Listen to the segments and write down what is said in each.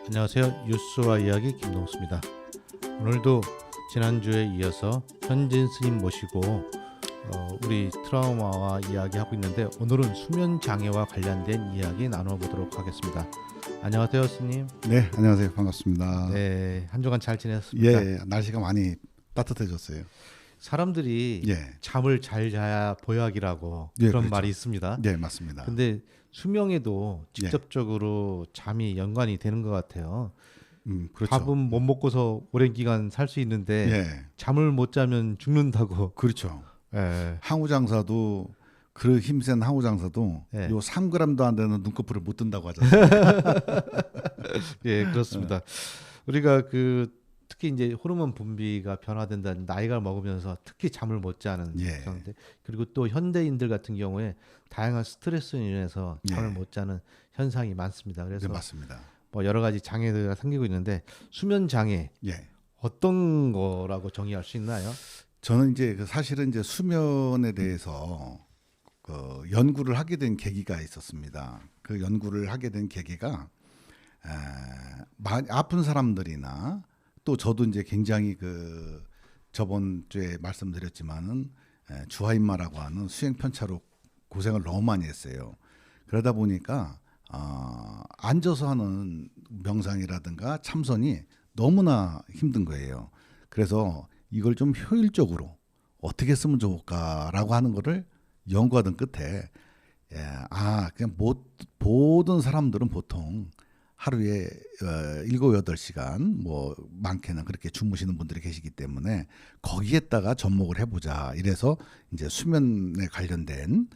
안녕하세요. 뉴스와 이야기 김동수입니다. 오늘도 지난주에 이어서 현진 스님 모시고 우리 트라우마와 이야기하고 있는데 오늘은 수면 장애와 관련된 이야기 나눠보도록 하겠습니다. 안녕하세요, 스님. 네, 안녕하세요. 반갑습니다. 네, 한 주간 잘 지냈습니까? 예, 날씨가 많이 따뜻해졌어요. 사람들이 예, 잠을 잘 자야 보약이라고 예, 그런 그렇죠. 말이 있습니다. 네, 맞습니다. 근데 수명에도 직접적으로 잠이 연관이 되는 것 같아요. 그렇죠. 밥은 못 먹고서 오랜 기간 살 수 있는데 예, 잠을 못 자면 죽는다고. 그렇죠. 예. 항우 장사도 그 힘센 항우 장사도 예. 요 3g도 안 되는 눈꺼풀을 못 뜬다고 하잖아요. 예, 그렇습니다. 우리가 특히 이제 호르몬 분비가 변화된다는 나이가 먹으면서 특히 잠을 못 자는 예. 그런데 그리고 또 현대인들 같은 경우에 다양한 스트레스로 인해서 잠을 예. 못 자는 현상이 많습니다. 네, 그래서 맞습니다. 뭐 여러 가지 장애가 생기고 있는데 수면 장애 예, 어떤 거라고 정의할 수 있나요? 저는 이제 사실은 이제 수면에 대해서 연구를 하게 된 계기가 있었습니다. 그 연구를 하게 된 계기가 많이 아픈 사람들이나 또 저도 이제 굉장히 저번 주에 말씀드렸지만은 주하인마라고 하는 수행 편차로 고생을 너무 많이 했어요. 그러다 보니까 앉아서 하는 명상이라든가 참선이 너무나 힘든 거예요. 그래서 이걸 좀 효율적으로 어떻게 쓰면 좋을까라고 하는 거를 연구하던 끝에 그냥 모든 사람들은 보통 하루에 7, 8시간 뭐 많게는 그렇게 주무시는 분들이 계시기 때문에 거기에다가 접목을 해보자. 이래서 이제 수면에 관련된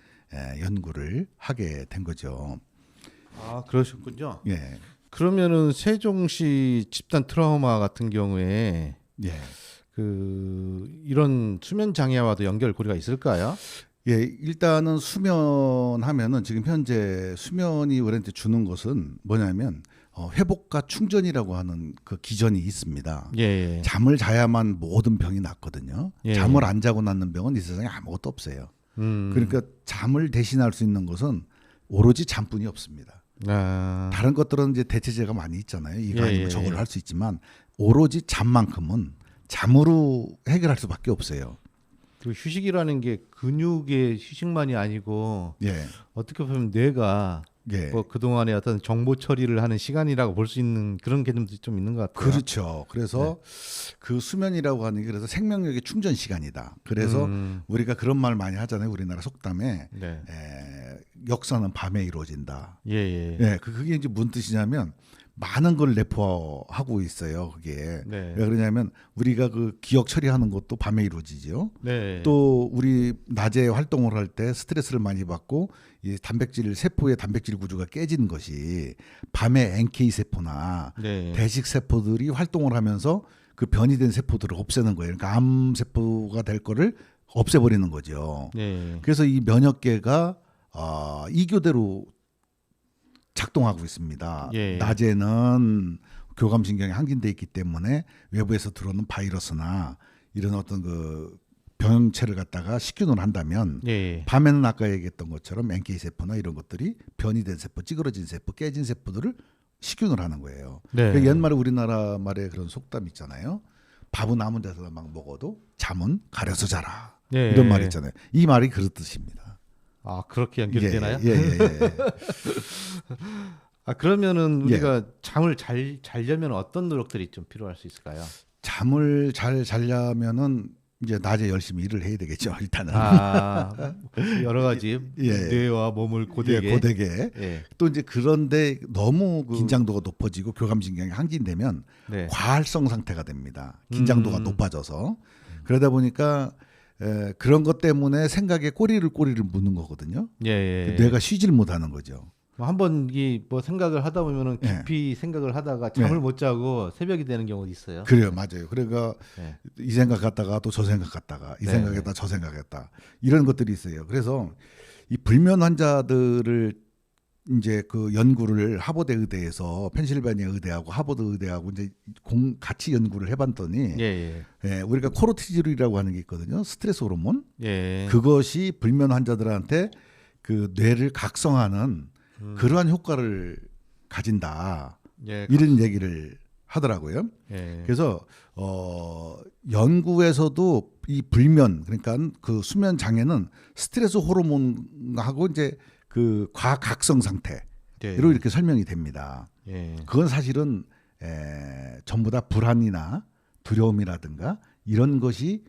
연구를 하게 된 거죠. 아, 그러셨군요. 예, 그러면은 세종시 집단 트라우마 같은 경우에 예, 이런 수면 장애와도 연결고리가 있을까요? 예. 일단은 수면하면은 지금 현재 수면이 우리한테 주는 것은 뭐냐면 회복과 충전이라고 하는 그 기전이 있습니다. 예. 잠을 자야만 모든 병이 낫거든요. 예. 잠을 안 자고 낫는 병은 이 세상에 아무것도 없어요. 그러니까 잠을 대신할 수 있는 것은 오로지 잠뿐이 없습니다. 다른 것들은 이제 대체제가 많이 있잖아요. 이거 아니면 저걸 할 수 있지만 오로지 잠만큼은 잠으로 해결할 수밖에 없어요. 그리고 휴식이라는 게 근육의 휴식만이 아니고 예, 어떻게 보면 뇌가 예. 뭐 그동안의 어떤 정보 처리를 하는 시간이라고 볼 수 있는 그런 개념도 좀 있는 것 같아요. 그렇죠. 그래서 그 수면이라고 하는 게 그래서 생명력의 충전 시간이다. 그래서 우리가 그런 말 많이 하잖아요. 우리나라 속담에 네. 역사는 밤에 이루어진다. 예. 예, 그게 이제 무슨 뜻이냐면 많은 걸 내포하고 있어요. 그게 네. 왜 그러냐면 우리가 그 기억 처리하는 것도 밤에 이루어지죠. 네. 또 우리 낮에 활동을 할 때 스트레스를 많이 받고 이 세포의 단백질 구조가 깨지는 것이 밤에 NK 세포나 네. 대식 세포들이 활동을 하면서 그 변이된 세포들을 없애는 거예요. 그러니까 암 세포가 될 거를 없애버리는 거죠. 네. 그래서 이 면역계가 이교대로 작동하고 있습니다. 예. 낮에는 교감신경이 항진돼 있기 때문에 외부에서 들어오는 바이러스나 이런 어떤 그 병체를 갖다가 식균을 한다면 예. 밤에는 아까 얘기했던 것처럼 NK 세포나 이런 것들이 변이된 세포, 찌그러진 세포, 깨진 세포들을 식균을 하는 거예요. 네. 그러니까 옛말에 우리나라 말에 그런 속담 있잖아요. 밥은 아무 데서 막 먹어도 잠은 가려서 자라. 네. 이런 말이 있잖아요. 이 말이 그런 뜻입니다. 아, 그렇게 연결이 되나요? 예. 그러면은 우리가 잠을 잘 자려면 어떤 노력들이 좀 필요할 수 있을까요? 잠을 잘 자려면은 이제 낮에 열심히 일을 해야 되겠죠. 일단은 여러 가지 뇌와 몸을 고되게. 고되게. 또 이제 그런데 너무 긴장도가 높아지고 교감신경이 항진되면 과활성 상태가 됩니다. 긴장도가 높아져서 그러다 보니까 그런 것 때문에 생각에 꼬리를 묻는 거거든요. 뇌가 쉬질 못하는 거죠. 한번 뭐 생각을 하다 보면은 깊이 생각을 하다가 잠을 못 자고 새벽이 되는 경우도 있어요. 그래요, 맞아요. 그러니까 이 생각 갔다가 또 저 생각 갔다가 이 생각했다 저 생각했다 이런 것들이 있어요. 그래서 이 불면 환자들을 이제 그 연구를 하버드 의대에서 펜실베니아 의대하고 하버드 의대하고 이제 같이 연구를 해봤더니 우리가 코르티졸이라고 하는 게 있거든요. 스트레스 호르몬. 그것이 불면 환자들한테 그 뇌를 각성하는 그러한 효과를 가진다. 예, 이런 얘기를 하더라고요. 예. 그래서 연구에서도 이 불면 그러니까 그 수면 장애는 스트레스 호르몬하고 이제 그 과각성 상태로 예. 이렇게 설명이 됩니다. 예. 그건 사실은 전부 다 불안이나 두려움이라든가 이런 것이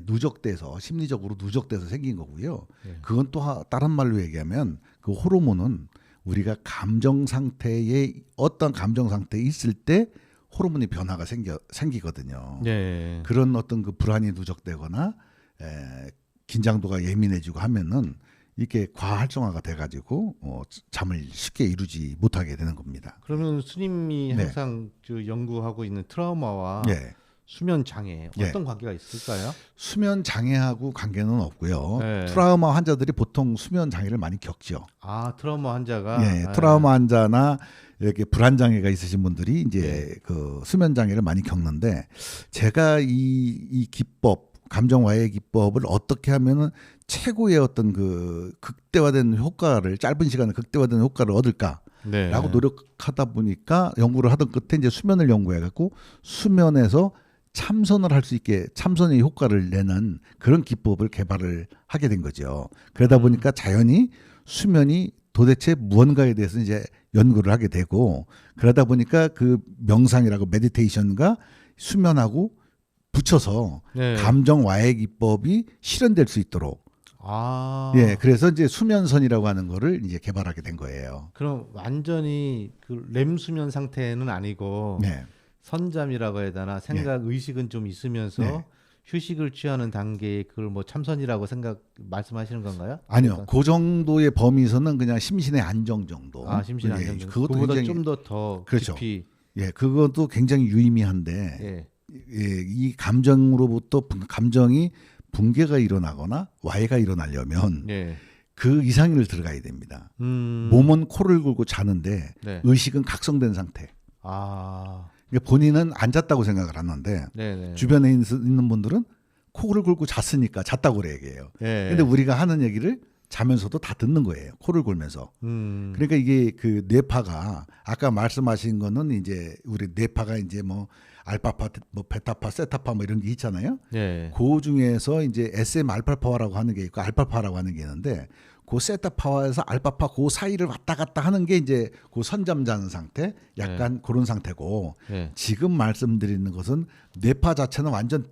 누적돼서 심리적으로 누적돼서 생긴 거고요. 예. 그건 또 다른 말로 얘기하면 그 호르몬은 우리가 감정 상태에 어떤 감정 상태에 있을 때 호르몬이 변화가 생기거든요. 예. 그런 어떤 그 불안이 누적되거나 긴장도가 예민해지고 하면은 이게 과활성화가 돼가지고 잠을 쉽게 이루지 못하게 되는 겁니다. 그러면 스님이 네. 항상 그 연구하고 있는 트라우마와 예. 수면 장애 예. 어떤 관계가 있을까요? 수면 장애하고 관계는 없고요. 네. 트라우마 환자들이 보통 수면 장애를 많이 겪죠. 아, 트라우마 환자가 예, 아, 트라우마 환자나 이렇게 불안 장애가 있으신 분들이 이제 네. 그 수면 장애를 많이 겪는데 제가 이 기법 감정 와해 기법을 어떻게 하면은 최고의 어떤 그 극대화된 효과를 짧은 시간에 극대화된 효과를 얻을까라고 네. 노력하다 보니까 연구를 하던 끝에 이제 수면을 연구해 갖고 수면에서 참선을 할 수 있게 참선의 효과를 내는 그런 기법을 개발을 하게 된 거죠. 그러다 보니까 자연히 수면이 도대체 무언가에 대해서 이제 연구를 하게 되고 그러다 보니까 그 명상이라고 메디테이션과 수면하고 붙여서 네. 감정 와해 기법이 실현될 수 있도록 아. 예 그래서 이제 수면선이라고 하는 거를 이제 개발하게 된 거예요. 그럼 완전히 그 렘 수면 상태는 아니고 네. 선잠이라고 해야 되나 생각 의식은 좀 있으면서 네. 휴식을 취하는 단계에 그걸 뭐 참선이라고 말씀하시는 건가요? 아니요, 그 정도의 범위에서는 그냥 심신의 안정 정도. 아, 심신 예, 안정. 그것도 그보다 굉장히 좀 더 그렇죠. 깊이. 예, 그것도 굉장히 유의미한데 예. 예, 이 감정으로부터 감정이 붕괴가 일어나거나 와해가 일어나려면 예. 그 이상을 들어가야 됩니다. 몸은 코를 골고 자는데 네. 의식은 각성된 상태. 아. 그러니까 본인은 안 잤다고 생각을 하는데 네네. 주변에 있는 분들은 코를 골고 잤으니까 잤다고 그래 얘기해요. 예. 근데 우리가 하는 얘기를 자면서도 다 듣는 거예요. 코를 골면서. 그러니까 그러니까 이게 그 뇌파가 아까 말씀하신 거는 이제 우리 뇌파가 이제 뭐 알파파, 뭐 베타파, 세타파 뭐 이런 게 있잖아요. 예. 그 중에서 이제 SM 알파파라고 하는 게 있고 알파파라고 하는 게 있는데 그 세타파와에서 알파파 그 사이를 왔다 갔다 하는 게 이제 그 선잠 자는 상태, 약간 그런 상태고 예. 지금 말씀드리는 것은 뇌파 자체는 완전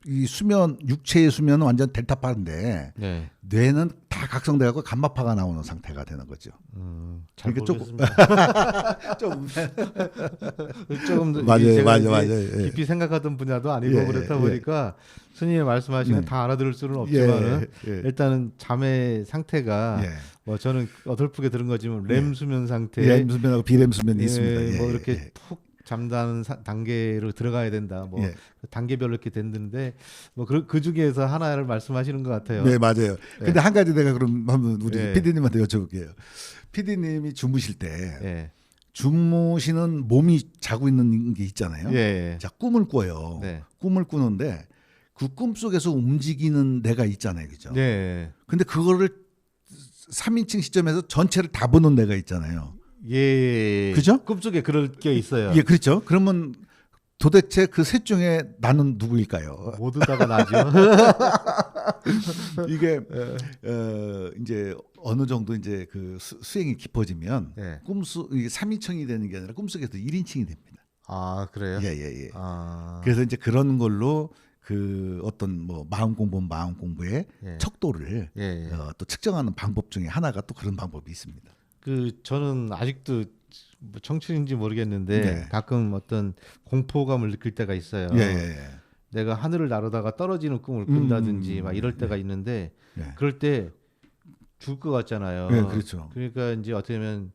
이 수면 육체의 수면은 완전 델타파인데 네. 뇌는 다 각성돼갖고 감마파가 나오는 상태가 되는 거죠. 잘 그러니까 모르겠습니다. 좀 조금 더 맞아요, 제가 맞아요, 이제 맞아요. 예. 깊이 생각하던 분야도 아니고 예, 그렇다 예, 보니까 스님이 말씀하시는 네. 다 알아들을 수는 없지만은 예, 예. 일단은 잠의 상태가 예. 뭐 저는 어설프게 들은 거지만 렘 수면 상태, 렘 수면하고 비렘 수면이 예, 있습니다. 예, 뭐 예, 이렇게 예. 푹 잠자는 단계로 들어가야 된다. 뭐 예. 단계별로 이렇게 됐는데 뭐 그 중에서 하나를 말씀하시는 것 같아요. 네, 맞아요. 근데 한 가지 내가 그럼 한번 우리 예. PD님한테 여쭤볼게요. PD님이 주무실 때 예. 주무시는 몸이 자고 있는 게 있잖아요. 예. 자, 꿈을 꿔요. 네. 꿈을 꾸는데 그 꿈 속에서 움직이는 내가 있잖아요. 그죠? 네. 근데 그거를 3인칭 시점에서 전체를 다 보는 내가 있잖아요. 예. 그죠? 꿈속에 그럴 게 있어요. 예, 그렇죠. 그러면 도대체 그 셋 중에 나는 누구일까요? 모두 다가 나죠. 이게 이제 어느 정도 이제 그 수행이 깊어지면 네. 이게 3인칭이 되는 게 아니라 꿈속에서 1인칭이 됩니다. 아, 그래요? 예, 예, 예. 아. 그래서 이제 그런 걸로 그 어떤 뭐 마음 공부의 예. 척도를 예, 예. 또 측정하는 방법 중에 하나가 또 그런 방법이 있습니다. 저는 아직도 뭐 청춘인지 모르겠는데 네. 가끔 어떤 공포감을 느낄 때가 있어요. 예, 예, 예. 내가 하늘을 나르다가 떨어지는 꿈을 꾼다든지 막 이럴 때가 있는데 예. 그럴 때 죽을 것 같잖아요. 예, 그렇죠. 그러니까 이제 어떻게 보면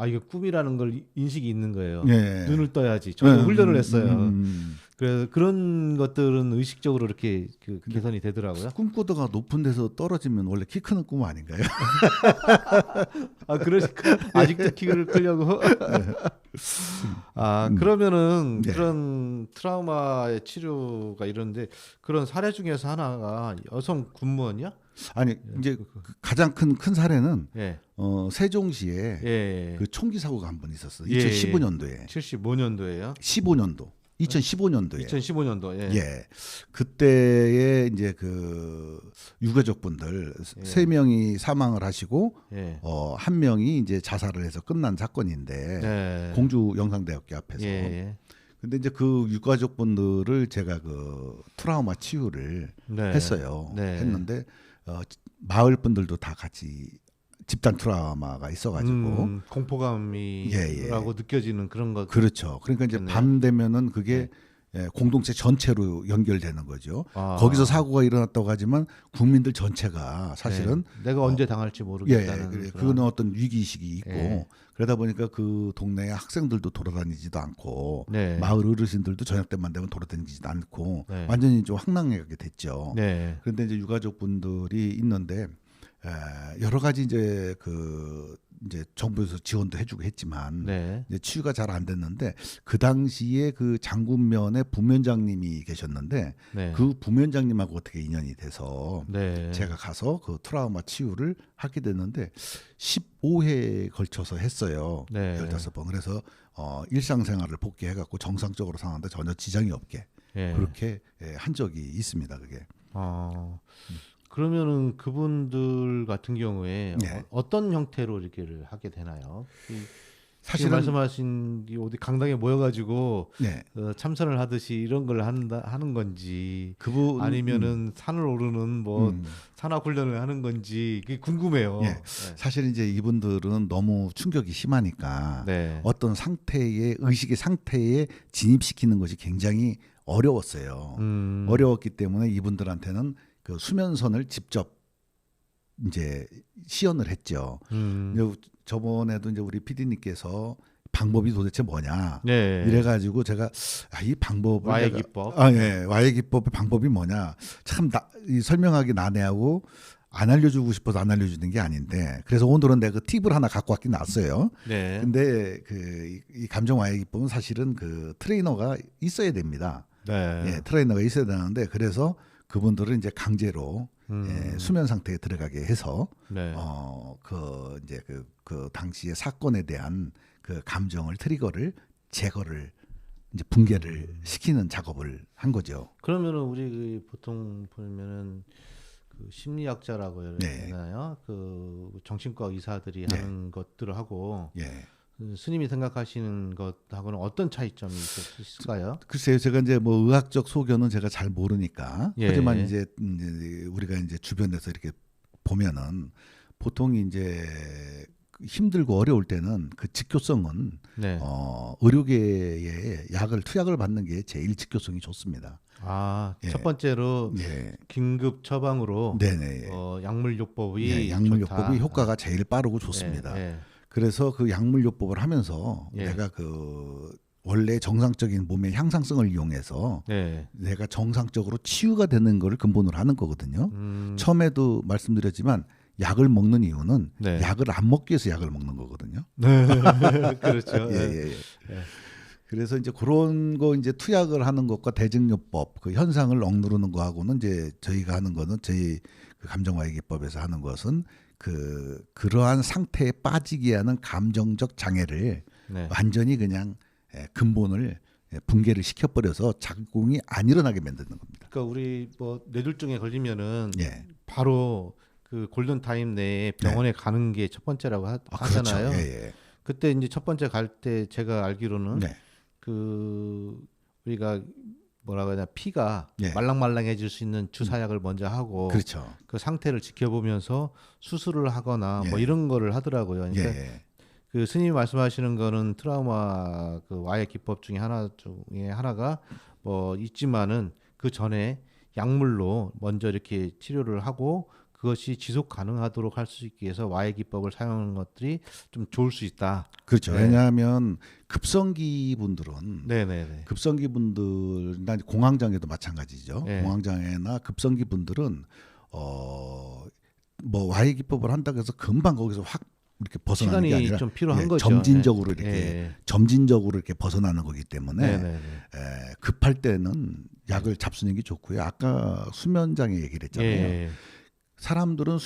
이거 꿈이라는 걸 인식이 있는 거예요. 예. 눈을 떠야지. 저도 훈련을 했어요. 음. 그래서 그런 것들은 의식적으로 이렇게 개선이 되더라고요. 꿈꾸다가 높은 데서 떨어지면 원래 키 크는 꿈 아닌가요? 그러니까 아직도 키를 크려고. 그러면은 네. 그런 트라우마의 치료가 이런데 그런 사례 중에서 하나가 여성 군무원이야? 아니 이제 그 가장 큰 사례는 예. 세종시에 예. 그 총기 사고가 한 번 있었어요. 예. 2015년도에. 75년도에요. 15년도. 2015년도에. 2015년도. 예. 예. 그때에 이제 그 유가족분들 예. 3명이 사망을 하시고 예. 한 명이 이제 자살을 해서 끝난 사건인데 네. 공주 영상대학교 앞에서. 예. 근데 이제 그 유가족분들을 제가 그 트라우마 치유를 네. 했어요. 네. 했는데 마을 분들도 다 같이 집단 트라우마가 있어가지고 공포감이라고 느껴지는 그런 것. 그렇죠. 그러니까 이제 네. 밤 되면은 그게 공동체 전체로 연결되는 거죠. 아. 거기서 사고가 일어났다고 하지만 국민들 전체가 사실은 내가 언제 당할지 모르겠다는. 그래. 그거는 어떤 위기 의식이 있고 예. 그러다 보니까 그 동네에 학생들도 돌아다니지도 않고 네. 마을 어르신들도 저녁 때만 되면 돌아다니지도 않고 네. 완전히 좀 황당하게 됐죠. 네. 그런데 이제 유가족 분들이 있는데 여러 가지 이제 그 이제 정부에서 지원도 해주고 했지만 네. 이제 치유가 잘 안 됐는데 그 당시에 그 장군면에 부면장님이 계셨는데 네. 그 부면장님하고 어떻게 인연이 돼서 네. 제가 가서 그 트라우마 치유를 하게 됐는데 15회에 걸쳐서 했어요. 네. 15번. 그래서 일상생활을 복귀해갖고 정상적으로 사는데 전혀 지장이 없게 예. 그렇게 한 적이 있습니다. 그게. 그러면은 그분들 같은 경우에 네. 어떤 형태로 이렇게를 하게 되나요? 사실은 말씀하신 어디 강당에 모여가지고 네. 참선을 하듯이 이런 걸 하는 건지 그분 아니면은 산을 오르는 뭐 산악 훈련을 하는 건지 그게 궁금해요. 예. 사실 이제 이분들은 너무 충격이 심하니까 네. 어떤 상태의 의식의 상태에 진입시키는 것이 굉장히 어려웠어요. 어려웠기 때문에 이분들한테는 그 수면선을 직접 이제 시연을 했죠. 근데 저번에도 이제 우리 PD님께서 방법이 도대체 뭐냐 네. 이래가지고 제가 이 방법을 와해 기법. 와해 기법의 방법이 뭐냐 참 이 설명하기 난해하고 안 알려주고 싶어서 안 알려주는 게 아닌데 그래서 오늘은 내가 그 팁을 하나 갖고 왔긴 왔어요. 네. 근데 그 이 감정 와해 기법은 사실은 그 트레이너가 있어야 됩니다. 네. 예, 트레이너가 있어야 되는데 그래서 그분들은 이제 강제로 수면 상태에 들어가게 해서 네. 그 이제 그 당시의 사건에 대한 그 감정을 트리거를 제거를 이제 붕괴를 시키는 작업을 한 거죠. 그러면은 우리 그 보통 보면은 그 심리학자라고 해야 네. 되나요? 그 정신과 의사들이 네. 하는 것들을 하고 예. 스님이 생각하시는 것하고는 어떤 차이점이 있을까요? 글쎄요, 제가 이제 뭐 의학적 소견은 제가 잘 모르니까. 예. 하지만 이제 우리가 이제 주변에서 이렇게 보면은 보통 이제 힘들고 어려울 때는 그 직교성은 네. 의료계에 투약을 받는 게 제일 직교성이 좋습니다. 첫 번째로 예. 긴급 처방으로 네네. 약물요법이 예, 약물요법이 좋다. 효과가 제일 빠르고 좋습니다. 예. 그래서 그 약물요법을 하면서 예. 내가 그 원래 정상적인 몸의 향상성을 이용해서 네. 내가 정상적으로 치유가 되는 거를 근본으로 하는 거거든요. 처음에도 말씀드렸지만 약을 먹는 이유는 네. 약을 안 먹기 위해서 약을 먹는 거거든요. 그렇죠. 예. 그래서 이제 그런 거 이제 투약을 하는 것과 대증요법 그 현상을 억누르는 거하고는 이제 저희가 하는 거는 저희 그 감정와해 기법에서 하는 것은 그러한 상태에 빠지게 하는 감정적 장애를 네. 완전히 그냥 근본을 붕괴를 시켜버려서 작용이 안 일어나게 만드는 겁니다. 그러니까 우리 뭐 뇌졸중에 걸리면은 예. 바로 그 골든 타임 내에 병원에 가는 게 첫 번째라고 하잖아요. 그렇죠. 예. 그때 이제 첫 번째 갈 때 제가 알기로는 네. 그 우리가 뭐라고 해야 되나 피가 예. 말랑말랑해질 수 있는 주사약을 먼저 하고 그렇죠. 그 상태를 지켜보면서 수술을 하거나 예. 뭐 이런 거를 하더라고요. 그러니까 예. 그 스님이 말씀하시는 거는 트라우마 그 와해 기법 중에 하나가 뭐 있지만은 그 전에 약물로 먼저 이렇게 치료를 하고 그것이 지속 가능하도록 할 수 있기 위해서 와해 기법을 사용하는 것들이 좀 좋을 수 있다. 그렇죠. 네. 왜냐하면 급성기 분들은 네네네. 급성기 분들이나 공황장애도 마찬가지죠. 네. 공황장애나 급성기 분들은 뭐 와해 기법을 한다고 해서 금방 거기서 확 이렇게 벗어나는 게 시간이 아니라 좀 필요한 거죠. 점진적으로 네. 이렇게 네. 점진적으로 이렇게 벗어나는 거기 때문에 네네네. 급할 때는 약을 잡수는 게 좋고요. 아까 수면 장애 얘기를 했잖아요. 예. 사람들은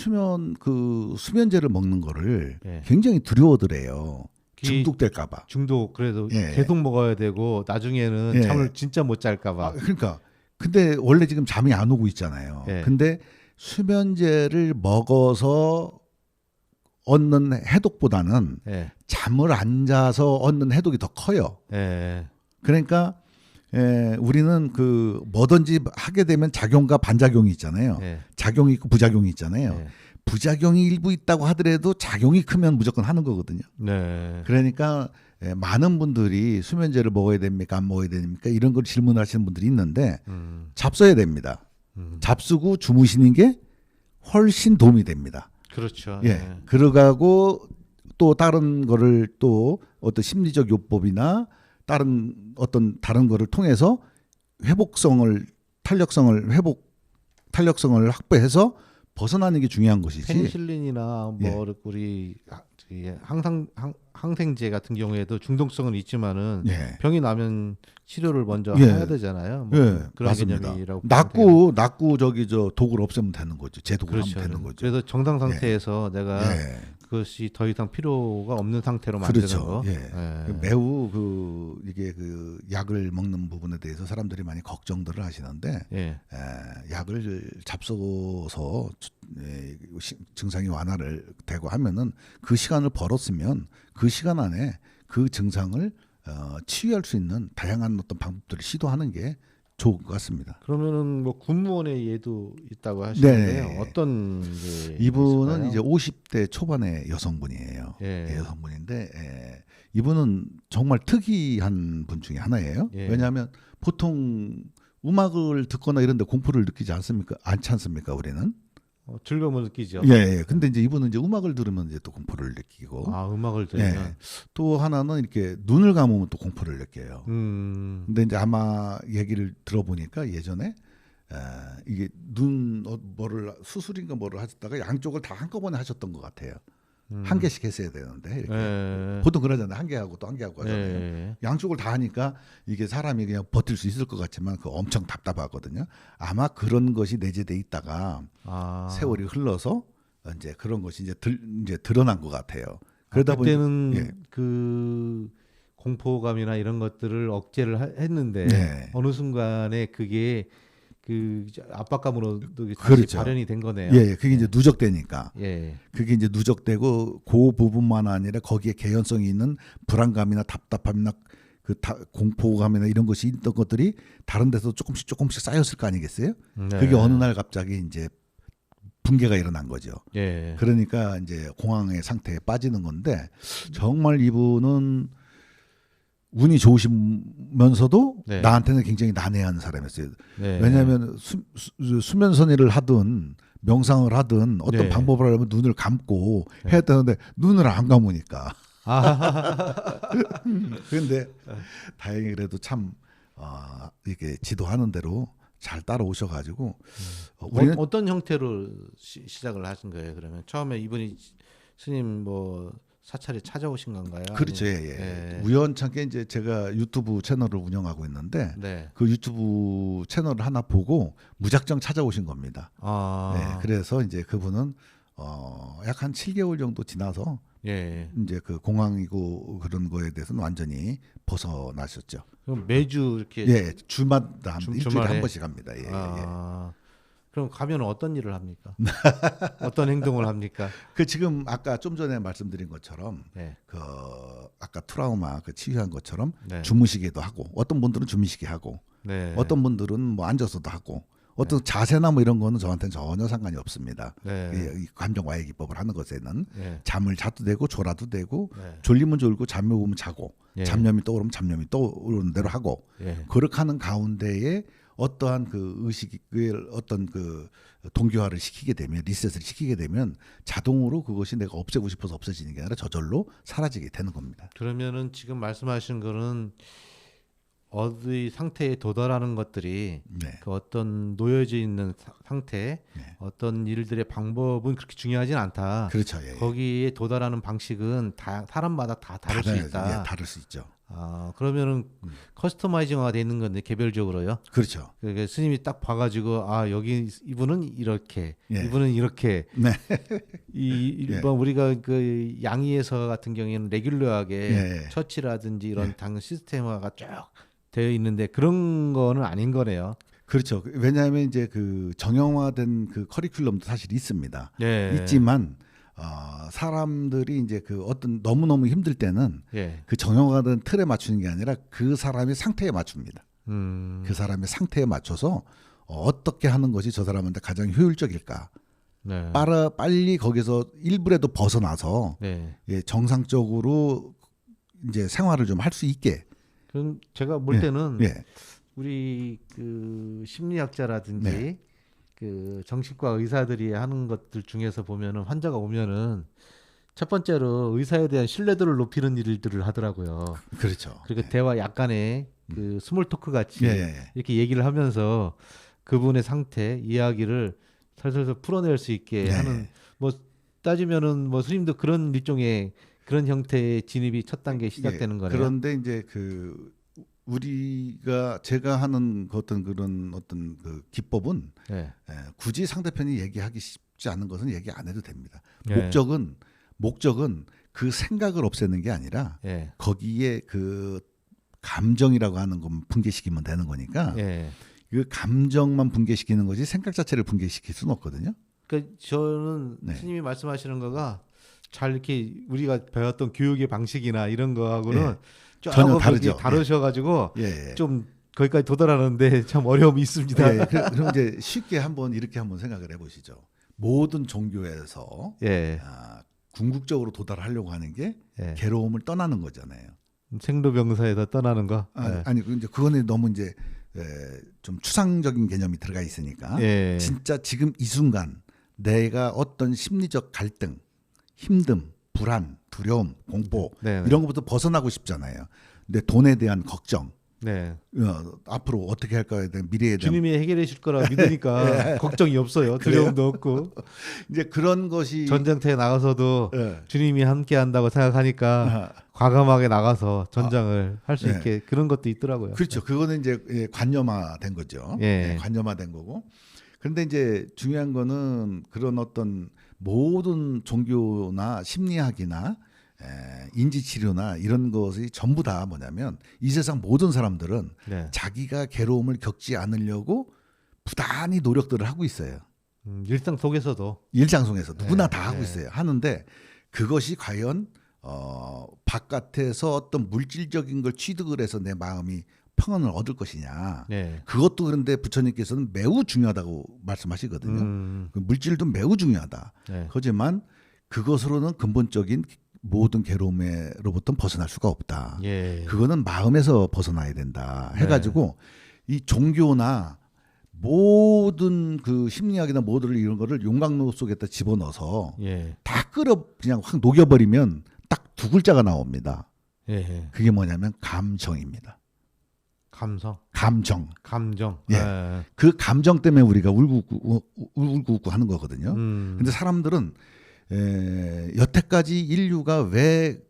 수면제를 먹는 거를 예. 굉장히 두려워더래요. 이 중독될까봐. 중독 그래도 예. 계속 먹어야 되고 나중에는 예. 잠을 진짜 못 잘까봐. 그러니까 근데 원래 지금 잠이 안 오고 있잖아요. 예. 근데 수면제를 먹어서 얻는 해독보다는 예. 잠을 안 자서 얻는 해독이 더 커요. 예. 그러니까 우리는 그 뭐든지 하게 되면 작용과 반작용이 있잖아요. 예. 작용이 있고 부작용이 있잖아요. 예. 부작용이 일부 있다고 하더라도 작용이 크면 무조건 하는 거거든요. 네. 그러니까 많은 분들이 수면제를 먹어야 됩니까? 안 먹어야 됩니까? 이런 걸 질문하시는 분들이 있는데 잡숴야 됩니다. 잡수고 주무시는 게 훨씬 도움이 됩니다. 그렇죠. 예. 그러가고 또 다른 거를 또 어떤 심리적 요법이나 다른 거를 통해서 탄력성을 확보해서 벗어나는 게 중요한 것이지. 페니실린이나 뭐 우리 항생제 같은 경우에도 중독성은 있지만은 예. 병이 나면 치료를 먼저 예. 해야 되잖아요. 뭐 예, 그런 맞습니다. 개념이라고 낫고 저 독을 없애면 되는 거죠. 제독을 그렇죠. 하면 되는 거죠. 그래서 정상 상태에서 내가 예. 그것이 더 이상 필요가 없는 상태로 만드는 그렇죠. 거. 예. 예. 매우 이게 약을 먹는 부분에 대해서 사람들이 많이 걱정들을 하시는데 예. 약을 잡숴서 증상이 완화를 되고 하면은 그 시간을 벌었으면 그 시간 안에 그 증상을 치유할 수 있는 다양한 어떤 방법들을 시도하는 게 좋을 것 같습니다. 그러면은 뭐 군무원의 예도 있다고 하시는데요. 네. 어떤 게 이분은 있을까요? 이제 50대 초반의 여성분이에요. 예. 여성분인데 이분은 정말 특이한 분 중에 하나예요. 예. 왜냐하면 보통 음악을 듣거나 이런데 공포를 느끼지 않지 않습니까? 우리는. 즐거움을 느끼죠. 예. 근데 이제 이분은 이제 음악을 들으면 이제 또 공포를 느끼고. 아, 음악을 들으면. 또 하나는 이렇게 눈을 감으면 또 공포를 느껴요. 근데 이제 아마 얘기를 들어보니까 예전에 이게 뭐를 수술인가 뭐를 하셨다가 양쪽을 다 한꺼번에 하셨던 것 같아요. 한 개씩 했어야 되는데 이렇게. 예. 보통 그러잖아요. 한 개 하고 또 한 개 하고 하잖아요. 예. 양쪽을 다 하니까 이게 사람이 그냥 버틸 수 있을 것 같지만 그 엄청 답답하거든요. 아마 그런 것이 내재돼 있다가 세월이 흘러서 이제 그런 것이 이제 드러난 것 같아요. 그러다 그때는 보니까 그 공포감이나 이런 것들을 억제를 했는데 네. 어느 순간에 그게 그 압박감으로 다시 그렇죠. 발현이 된 거네요. 예, 그게 이제 누적되니까. 예. 그게 이제 누적되고 그 부분만 아니라 거기에 개연성이 있는 불안감이나 답답함이나 공포감이나 이런 것이 있던 것들이 다른 데서 조금씩 쌓였을 거 아니겠어요? 네. 그게 어느 날 갑자기 이제 붕괴가 일어난 거죠. 예. 그러니까 이제 공황의 상태에 빠지는 건데 정말 이분은 운이 좋으시면서도 네. 나한테는 굉장히 난해한 사람이었어요. 네. 왜냐하면 수면선의를 하든 명상을 하든 어떤 네. 방법을 하려면 눈을 감고 해야 되는데 눈을 안 감으니까. 그런데 다행히 그래도 참 이게 지도하는 대로 잘 따라오셔가지고 우리는 어떤 형태로 시작을 하신 거예요? 그러면 처음에 이분이 스님 뭐 사찰에 찾아오신 건가요? 그렇죠. 예. 우연찮게 이제 제가 유튜브 채널을 운영하고 있는데 네. 그 유튜브 채널을 하나 보고 무작정 찾아오신 겁니다. 아. 네, 그래서 이제 그분은 약 한 7개월 정도 지나서 예. 이제 그 공황이고 그런 거에 대해서는 완전히 벗어나셨죠. 그럼 매주 이렇게 예, 주마다 일주일에 주말에? 한 번씩 합니다. 예, 예. 그럼 가면 어떤 일을 합니까? 어떤 행동을 합니까? 그 지금 아까 좀 전에 말씀드린 것처럼 네. 그 아까 트라우마 그 치유한 것처럼 네. 주무시기도 하고 어떤 분들은 주무시게 하고 네. 어떤 분들은 뭐 앉아서도 하고 어떤 자세나 뭐 이런 거는 저한테는 전혀 상관이 없습니다. 네. 이 감정 와해 기법을 하는 것에는 네. 잠을 자도 되고 졸아도 되고 네. 졸리면 졸고 잠이 오면 자고 예. 잡념이 떠오르면 잡념이 떠오르는 대로 하고 예. 그렇게 하는 가운데에 어떠한 그 의식을 어떤 그 동기화를 시키게 되면 리셋을 시키게 되면 자동으로 그것이 내가 없애고 싶어서 없어지는 게 아니라 저절로 사라지게 되는 겁니다. 그러면은 지금 말씀하신 거는 어디 상태에 도달하는 것들이 네. 그 어떤 놓여져 있는 상태, 네. 어떤 일들의 방법은 그렇게 중요하진 않다. 그렇죠. 예, 예. 거기에 도달하는 방식은 다 사람마다 다 다를 수 있다. 예, 다를 수 있죠. 그러면은 커스터마이징화가 돼 있는 건데 개별적으로요. 그렇죠. 그러니까 스님이 딱 봐가지고 여기 이분은 이렇게, 예. 이분은 이렇게. 네. 일반 우리가 그 양의에서 같은 경우에는 레귤러하게 예. 처치라든지 이런 예. 당 시스템화가 쫙 되어 있는데 그런 거는 아닌 거네요. 그렇죠. 왜냐하면 이제 그 정형화된 그 커리큘럼도 사실 있습니다. 예. 있지만 사람들이 이제 그 어떤 너무너무 힘들 때는 예. 그 정형화된 틀에 맞추는 게 아니라 그 사람의 상태에 맞춥니다. 음. 그 사람의 상태에 맞춰서 어떻게 하는 것이 저 사람한테 가장 효율적일까? 네. 빨리 거기서 일부라도 벗어나서 네. 예, 정상적으로 이제 생활을 좀 할 수 있게. 그럼 제가 볼 예. 때는 예. 우리 그 심리학자라든지 네. 그 정신과 의사들이 하는 것들 중에서 보면은 환자가 오면은 첫 번째로 의사에 대한 신뢰도를 높이는 일들을 하더라고요. 그렇죠. 그리고 대화 약간의 그 스몰 토크 같이 예, 예, 예. 이렇게 얘기를 하면서 그분의 상태, 이야기를 살살살 풀어낼 수 있게 네. 하는, 뭐 따지면은 뭐 스님도 그런 일종의 그런 형태의 진입이 첫 단계 시작되는 거네요. 그런데 이제 그 제가 하는 그 어떤 그런 어떤 그 기법은 네. 굳이 상대편이 얘기하기 쉽지 않은 것은 얘기 안 해도 됩니다. 예. 목적은 그 생각을 없애는 게 아니라 예. 거기에 그 감정이라고 하는 것만 붕괴시키면 되는 거니까 예. 그 감정만 붕괴시키는 것이 생각 자체를 붕괴시킬 수는 없거든요. 그러니까 저는 네. 스님이 말씀하시는 거가 잘 이렇게 우리가 배웠던 교육의 방식이나 이런 거하고는 전혀 다르죠. 다르셔가지고 예. 좀 거기까지 도달하는데 참 어려움이 있습니다. 예. 그럼 이제 쉽게 이렇게 한번 생각을 해보시죠. 모든 종교에서 예. 궁극적으로 도달하려고 하는 게 예. 괴로움을 떠나는 거잖아요. 생로병사에서 떠나는 거. 예. 아니 이제 그거는 너무 이제 좀 추상적인 개념이 들어가 있으니까 예. 진짜 지금 이 순간 내가 어떤 심리적 갈등, 힘듦, 불안, 두려움, 공포 네, 네. 이런 것부터 벗어나고 싶잖아요. 근데 돈에 대한 걱정, 네. 앞으로 어떻게 할까에 대한 미래에 대한 주님이 해결해 줄 거라 믿으니까 걱정이 없어요. 두려움도 없고 이제 그런 것이 전쟁터에 나가서도 예. 주님이 함께 한다고 생각하니까 과감하게 나가서 전장을 할 수 네. 있게 그런 것도 있더라고요. 그렇죠. 그거는 이제 관념화된 거죠. 예. 관념화된 거고. 그런데 이제 중요한 거는 그런 어떤 모든 종교나 심리학이나 인지치료나 이런 것이 전부 다 뭐냐면 이 세상 모든 사람들은 네. 자기가 괴로움을 겪지 않으려고 부단히 노력들을 하고 있어요. 일상 속에서도 일상 속에서 누구나 네, 다 하고 네. 있어요. 하는데 그것이 과연 바깥에서 어떤 물질적인 걸 취득을 해서 내 마음이 평안을 얻을 것이냐. 네. 그것도 그런데 부처님께서는 매우 중요하다고 말씀하시거든요. 그 물질도 매우 중요하다. 네. 하지만 그것으로는 근본적인 모든 괴로움으로부터 벗어날 수가 없다. 예. 그거는 마음에서 벗어나야 된다. 해가지고 이 종교나 모든 그 심리학이나 모든 이런 거를 용광로 속에다 집어넣어서 예. 다 그냥 확 녹여버리면 딱 두 글자가 나옵니다. 예. 그게 뭐냐면 감정입니다. 감성, 감정. 감정. 예. 그 감정 때문에 우리가 울고 웃고 하는 거거든요. 근데 사람들은 여태까지 인류가 왜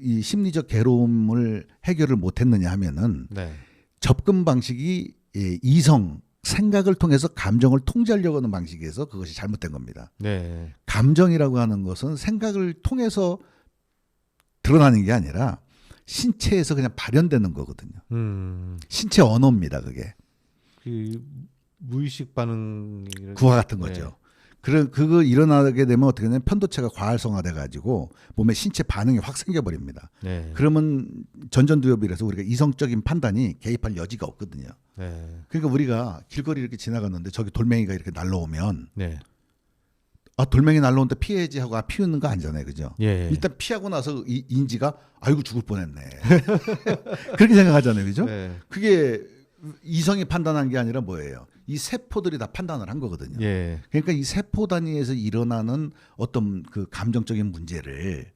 이 심리적 괴로움을 해결을 못했느냐 하면은 네. 접근 방식이 이성 생각을 통해서 감정을 통제하려고 하는 방식에서 그것이 잘못된 겁니다. 네. 감정이라고 하는 것은 생각을 통해서 드러나는 게 아니라 신체에서 그냥 발현되는 거거든요. 신체 언어입니다, 그게. 그 무의식 반응 그와 같은 거죠. 그거 일어나게 되면 어떻게 되냐면 편도체가 과활성화돼 가지고 몸에 신체 반응이 확 생겨버립니다. 네. 그러면 전전두엽이라서 우리가 이성적인 판단이 개입할 여지가 없거든요. 네. 그러니까 우리가 길거리 이렇게 지나갔는데 저기 돌멩이가 이렇게 날라오면 네. 돌멩이 날라오는데 피해야지 하고 피우는 거 아니잖아요, 그죠? 예. 일단 피하고 나서 인지가 아이고 죽을 뻔했네. 그렇게 생각하잖아요, 그죠? 네. 그게 이성이 판단한 게 아니라 뭐예요? 이 세포들이 다 판단을 한 거거든요. 예. 그러니까 이 세포 단위에서 일어나는 어떤 그 감정적인 문제를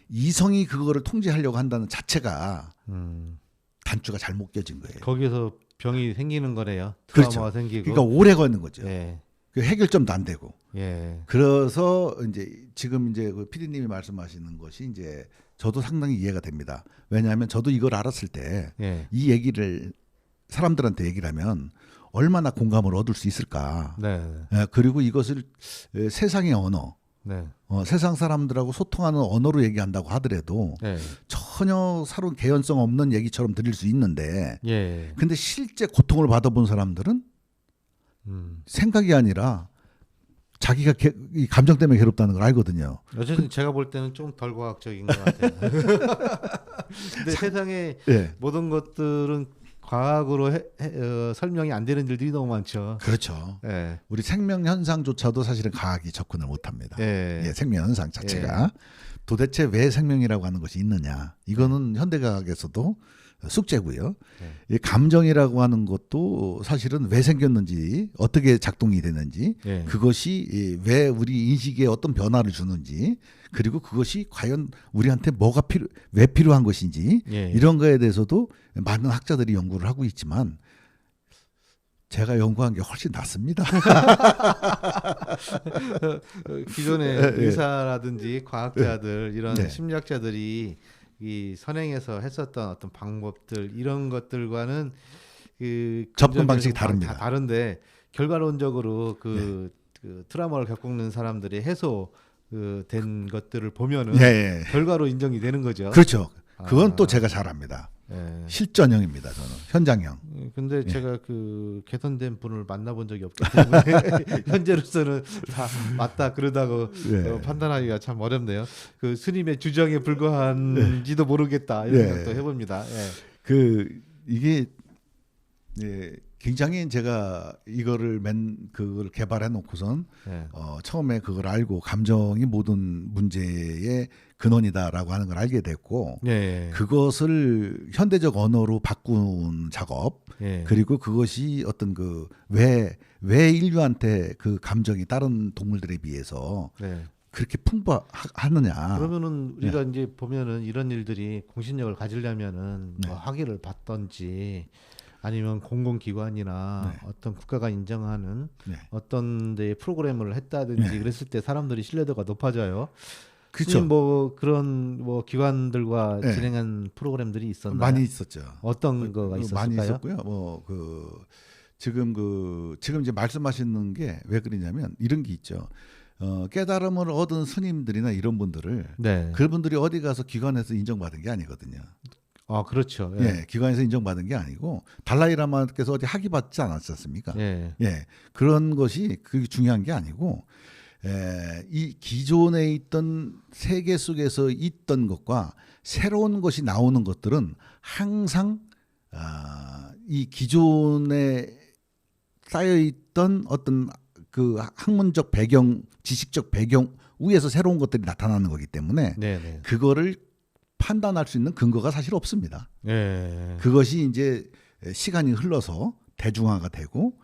이성이 그거를 통제하려고 한다는 자체가 단추가 잘못 껴진 거예요. 거기서 병이 생기는 거네요. 그렇죠. 트라우마가 생기고. 그러니까 오래 걸리는 거죠. 예. 그 해결점도 안 되고. 예. 그래서 이제 지금 이제 그 PD님이 말씀하시는 것이 이제 저도 상당히 이해가 됩니다. 왜냐하면 저도 이걸 알았을 때 예. 이 얘기를 사람들한테 얘기를 하면 얼마나 공감을 얻을 수 있을까. 네. 그리고 이것을 세상의 언어, 네. 세상 사람들하고 소통하는 언어로 얘기한다고 하더라도 네. 전혀 서로 개연성 없는 얘기처럼 들릴 수 있는데, 예. 근데 실제 고통을 받아본 사람들은 생각이 아니라 자기가 이 감정 때문에 괴롭다는 걸 알거든요. 어쨌든 제가 볼 때는 좀 덜 과학적인 것 같아요. 근데 세상에 예. 모든 것들은 과학으로 설명이 안 되는 일들이 너무 많죠. 그렇죠. 예. 우리 생명 현상조차도 사실은 과학이 접근을 못합니다. 예. 예, 생명 현상 자체가 도대체 왜 생명이라고 하는 것이 있느냐? 이거는 네. 현대과학에서도 숙제고요. 네. 이 감정이라고 하는 것도 사실은 왜 생겼는지, 어떻게 작동이 되는지, 예. 그것이 왜 우리 인식에 어떤 변화를 주는지, 그리고 그것이 과연 우리한테 왜 필요한 것인지, 예. 이런 거에 대해서도 많은 학자들이 연구를 하고 있지만 제가 연구한 게 훨씬 낫습니다. 기존의 예. 의사라든지 과학자들 이런 네. 심리학자들이 이 선행에서 했었던 어떤 방법들 이런 것들과는 그 접근 방식이 다 다릅니다. 다른데 결과론적으로 그 트라우마를 겪고 있는 사람들의 된 것들을 보면은 예, 예. 결과로 인정이 되는 거죠. 그렇죠. 그건 아. 또 제가 잘합니다. 예. 실전형입니다. 저는 현장형. 근데 제가 그 개선된 분을 만나본 적이 없기 때문에 현재로서는 다 맞다 그러다고 예. 판단하기가 참 어렵네요. 그 스님의 주장에 불과한지도 모르겠다 이런 예. 생각도 해봅니다. 예. 이게 굉장히 제가 이거를 그걸 개발해 놓고선 예. 처음에 그걸 알고 감정이 모든 문제의 근원이다라고 하는 걸 알게 됐고 예. 그것을 현대적 언어로 바꾼 작업 예. 그리고 그것이 어떤 왜 인류한테 그 감정이 다른 동물들에 비해서 네. 그렇게 풍부하느냐. 그러면은 우리가 이제 보면은 이런 일들이 공신력을 가지려면은 네. 뭐 학위를 받던지 아니면 공공기관이나 어떤 국가가 인정하는 네. 어떤 데 프로그램을 했다든지 네. 그랬을 때 사람들이 신뢰도가 높아져요. 그렇죠. 스님 뭐 그런 뭐 기관들과 네. 진행한 프로그램들이 있었나요? 많이 있었죠. 어떤 거가 있었을까요? 많이 있었고요. 지금 이제 말씀하시는 게 왜 그러냐면 이런 게 있죠. 깨달음을 얻은 스님들이나 이런 분들을 네. 그분들이 어디 가서 기관에서 인정받은 게 아니거든요. 아 그렇죠. 예. 예, 기관에서 인정받은 게 아니고 달라이라마께서 어디 학위 받지 않았지 않습니까? 예. 예, 그런 것이 그게 중요한 게 아니고 이 기존에 있던 세계 속에서 있던 것과 새로운 것이 나오는 것들은 항상 이 기존에 쌓여 있던 어떤 그 학문적 배경, 지식적 배경 위에서 새로운 것들이 나타나는 거기 때문에 네. 그거를 판단할 수 있는 근거가 사실 없습니다. 예. 그것이 이제 시간이 흘러서 대중화가 되고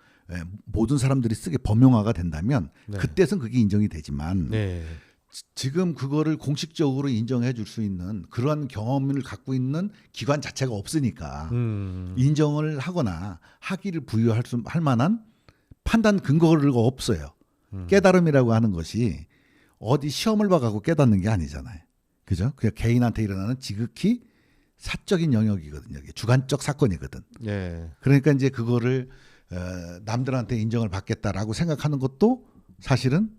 모든 사람들이 쓰게 범용화가 된다면 네. 그때선 그게 인정이 되지만 네. 지금 그거를 공식적으로 인정해 줄 수 있는 그러한 경험을 갖고 있는 기관 자체가 없으니까 인정을 하거나 학위를 할 만한 판단 근거가 없어요. 깨달음이라고 하는 것이 어디 시험을 봐가고 깨닫는 게 아니잖아요. 그죠? 그냥 개인한테 일어나는 지극히 사적인 영역이거든요. 이게 주관적 사건이거든. 예. 그러니까 이제 그거를 남들한테 인정을 받겠다라고 생각하는 것도 사실은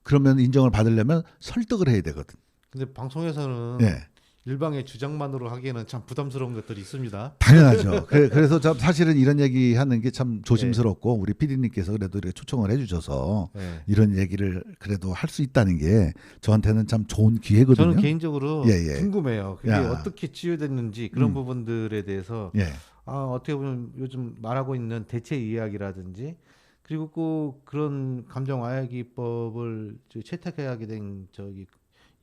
그러면 인정을 받으려면 설득을 해야 되거든. 근데 방송에서는 예. 일방의 주장만으로 하기에는 참 부담스러운 것들이 있습니다. 당연하죠. 그래서 사실은 이런 얘기 하는 게 참 조심스럽고 우리 PD님께서 그래도 이렇게 초청을 해주셔서 예. 이런 얘기를 그래도 할 수 있다는 게 저한테는 참 좋은 기회거든요. 저는 개인적으로 예. 궁금해요. 그게 야. 어떻게 치유됐는지 그런 부분들에 대해서 예. 어떻게 보면 요즘 말하고 있는 대체 이야기라든지 그리고 꼭 그런 감정 와해 기법을 채택하게 된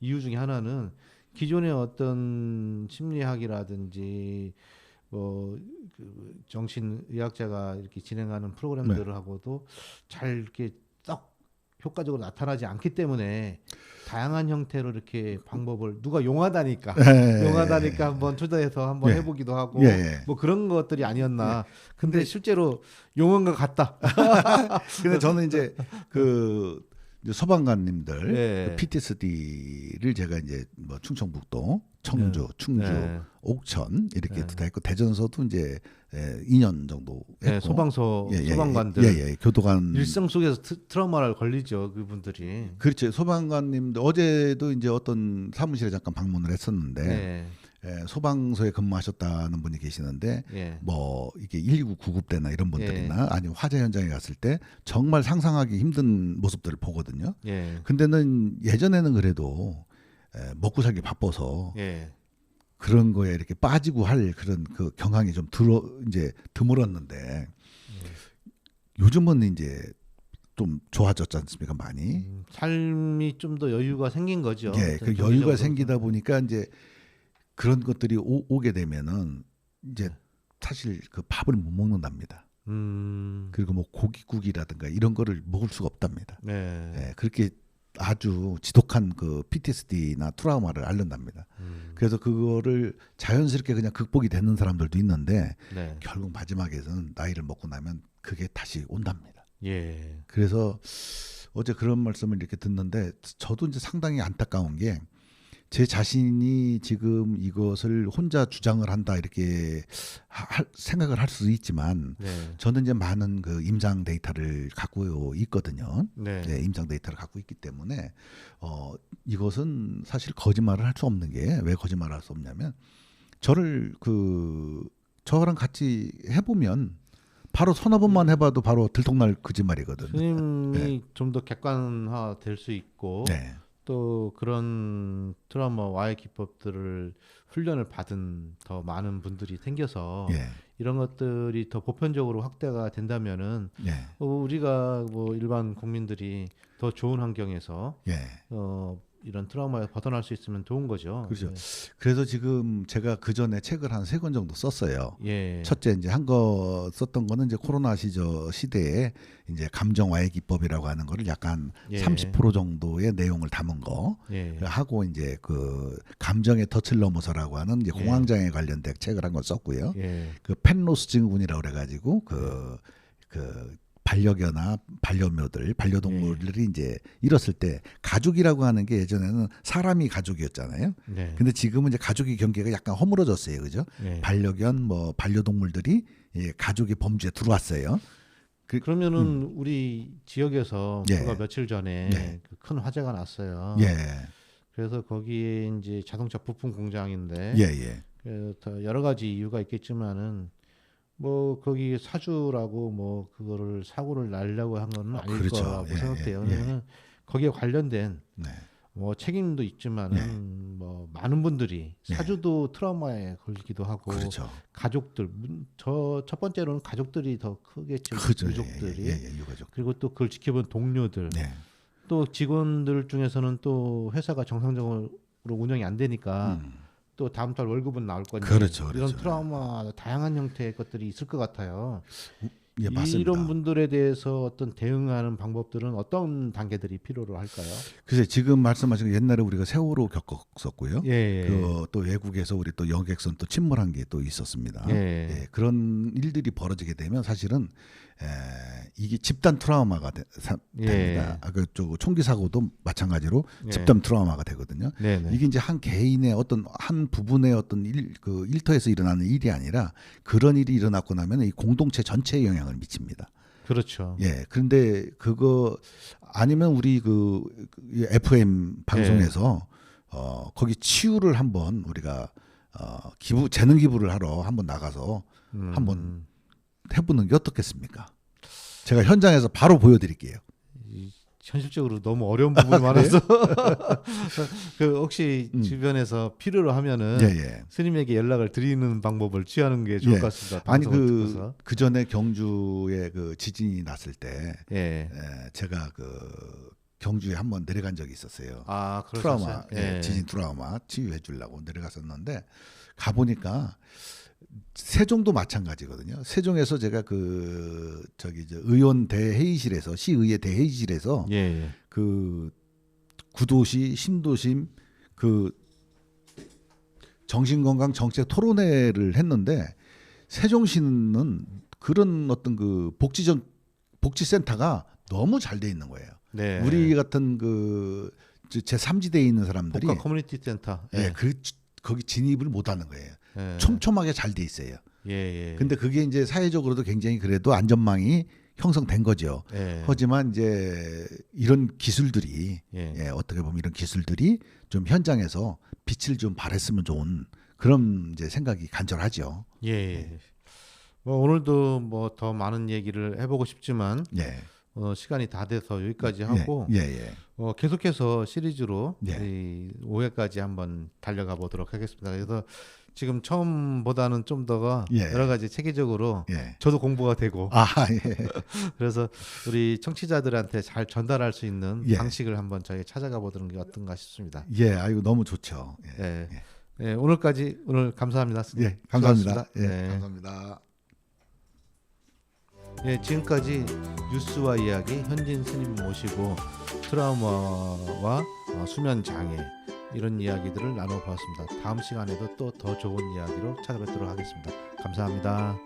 이유 중에 하나는 기존의 어떤 심리학이라든지 그 정신의학자가 이렇게 진행하는 프로그램들을 하고도 잘 이렇게 딱 효과적으로 나타나지 않기 때문에 다양한 형태로 이렇게 방법을 누가 용하다니까 예. 용하다니까 한번 투자해서 한번 예. 해보기도 하고 예. 뭐 그런 것들이 아니었나. 근데 실제로 용한 것 같다. 근데 저는 이제 그 이제 소방관님들 예. 그 PTSD를 제가 이제 뭐 충청북도, 청주, 충주, 예. 옥천 이렇게 예. 다 했고 대전서도 이제 2년 정도 했고 예, 소방서 예, 소방관들 예, 교도관 일상 속에서 트라우마를 걸리죠 그분들이. 그렇죠. 소방관님들 어제도 이제 어떤 사무실에 잠깐 방문을 했었는데 예. 예, 소방서에 근무하셨다는 분이 계시는데 예. 뭐 이게 119 구급대나 이런 분들이나 예. 아니면 화재 현장에 갔을 때 정말 상상하기 힘든 모습들을 보거든요. 예. 근데는 예전에는 그래도 먹고 살기 바빠서 예. 그런 거에 이렇게 빠지고 할 그런 그 경향이 좀 이제 드물었는데 요즘은 이제 좀 좋아졌지 않습니까? 많이. 삶이 좀 더 여유가 생긴 거죠. 예, 그 정기적으로. 여유가 생기다 보니까 이제 그런 것들이 오게 되면은 이제 사실 그 밥을 못 먹는답니다. 그리고 뭐 고깃국이라든가 이런 거를 먹을 수가 없답니다. 네. 예, 그렇게 아주 지독한 그 PTSD나 트라우마를 앓는답니다. 그래서 그거를 자연스럽게 그냥 극복이 되는 사람들도 있는데 네. 결국 마지막에는 나이를 먹고 나면 그게 다시 온답니다. 예. 그래서 어제 그런 말씀을 이렇게 듣는데 저도 이제 상당히 안타까운 게 제 자신이 지금 이것을 혼자 주장을 한다 이렇게 생각을 할 수도 있지만 네. 저는 이제 많은 그 임상 데이터를 갖고 있거든요. 네. 네, 임상 데이터를 갖고 있기 때문에 이것은 사실 거짓말을 할 수 없는 게 왜 거짓말을 할 수 없냐면 저랑 같이 해보면 바로 서너 번만 해봐도 바로 들통날 거짓말이거든요. 스님이 네. 좀 더 객관화 될 수 있고 네. 또 그런 트라우마 와해 기법들을 훈련을 받은 더 많은 분들이 생겨서 예. 이런 것들이 더 보편적으로 확대가 된다면은 예. 우리가 뭐 일반 국민들이 더 좋은 환경에서 예. 이런 트라우마에 벗어날 수 있으면 좋은 거죠. 그렇죠. 그래서 지금 제가 그 전에 책을 한 3권 정도 썼어요. 예. 첫째 이제 한 거 썼던 거는 이제 코로나 시대에 이제 감정 와해 기법이라고 하는 거를 약간 예. 30% 정도의 내용을 담은 거 예. 하고 이제 그 감정의 덫을 넘어서라고 하는 이제 예. 공황장애 관련된 책을 한 권 썼고요. 예. 그 펜로스 증후군이라고 그래가지고 그 반려견이나 반려묘들, 반려동물들이 이제 잃었을 때 가족이라고 하는 게 예전에는 사람이 가족이었잖아요. 네. 근데 지금은 이제 가족의 경계가 약간 허물어졌어요, 그죠? 예. 반려견, 뭐 반려동물들이 가족의 범주에 들어왔어요. 그러면은 우리 지역에서 예. 불과 며칠 전에 네. 그큰 화재가 났어요. 예, 그래서 거기에 이제 자동차 부품 공장인데 예. 더 여러 가지 이유가 있겠지만은 뭐 거기 사주라고 뭐 그거를 사고를 날려고 한 건 아닐 그렇죠. 거라고 예, 생각돼요. 예, 예. 왜냐면 거기에 관련된 네, 뭐 책임도 있지만은 뭐 많은 분들이 네. 사주도 트라우마에 걸리기도 하고 그렇죠. 가족들 저 첫 번째로는 가족들이 더 크겠죠. 그죠. 유족들이. 유가족. 그리고 또 그걸 지켜본 동료들 네, 또 직원들 중에서는 또 회사가 정상적으로 운영이 안 되니까 또 다음 달 월급은 나올 거니 그렇죠, 이런 그렇죠. 트라우마 다양한 형태의 것들이 있을 것 같아요. 예, 맞습니다. 이런 분들에 대해서 어떤 대응하는 방법들은 어떤 단계들이 필요로 할까요? 글쎄 지금 말씀하신 거 옛날에 우리가 세월호 겪었었고요. 예. 또 외국에서 우리 또 여객선 또 침몰한 게 또 있었습니다. 예. 그런 일들이 벌어지게 되면 사실은 이게 집단 트라우마가 됩니다. 그쪽 총기 사고도 마찬가지로 예. 집단 트라우마가 되거든요. 네네. 이게 이제 한 개인의 어떤 한 부분의 어떤 그 일터에서 일어나는 일이 아니라 그런 일이 일어났고 나면 이 공동체 전체에 영향을 미칩니다. 그렇죠. 예. 그런데 그거 아니면 우리 그 FM 방송에서 거기 치유를 한번 우리가 재능 기부를 하러 한번 나가서 한번 해보는 게 어떻겠습니까? 제가 현장에서 바로 보여드릴게요. 현실적으로 너무 어려운 부분이 많아서 그 혹시 주변에서 필요로 하면은 예. 스님에게 연락을 드리는 방법을 취하는 게 좋을 것 같습니다. 아니 방송을 그 전에 경주에 그 지진이 났을 때 예. 제가 그 경주에 한번 내려간 적이 있었어요. 아, 트라우마, 예. 지진 트라우마 치유해 주려고 내려갔었는데 가 보니까 세종도 마찬가지거든요. 세종에서 제가 그 저기 저 의원 대회의실에서 시의회 대회의실에서 예, 예. 그 구도시 신도심 그 정신건강 정책 토론회를 했는데 세종시는 그런 어떤 그 복지센터가 너무 잘 돼 있는 거예요. 네. 우리 같은 그 제3지대에 있는 사람들이 복합 커뮤니티 센터. 예, 거기 진입을 못 하는 거예요. 예. 촘촘하게 잘 돼 있어요. 예, 예. 근데 그게 이제 사회적으로도 굉장히 그래도 안전망이 형성된 거죠. 예. 하지만 이제 이런 기술들이 예. 예, 어떻게 보면 이런 기술들이 좀 현장에서 빛을 좀 발했으면 좋은 그런 이제 생각이 간절하죠. 예. 예. 뭐 오늘도 뭐 더 많은 얘기를 해보고 싶지만 예. 시간이 다 돼서 여기까지 하고 예, 예. 계속해서 시리즈로 예. 이 5회까지 한번 달려가 보도록 하겠습니다. 그래서 지금 처음보다는 좀 더가 예. 여러 가지 체계적으로 예. 저도 공부가 되고 아, 예. 그래서 우리 청취자들한테 잘 전달할 수 있는 예. 방식을 한번 저희 찾아가 보는 게 어떤가 싶습니다. 예, 아이고 너무 좋죠. 예. 예. 예, 오늘 감사합니다. 예, 감사합니다. 수고하셨습니다. 예, 네. 감사합니다. 예, 지금까지 뉴스와 이야기 현진 스님 모시고 트라우마와 수면 장애 이런 이야기들을 나눠보았습니다. 다음 시간에도 또 더 좋은 이야기로 찾아뵙도록 하겠습니다. 감사합니다.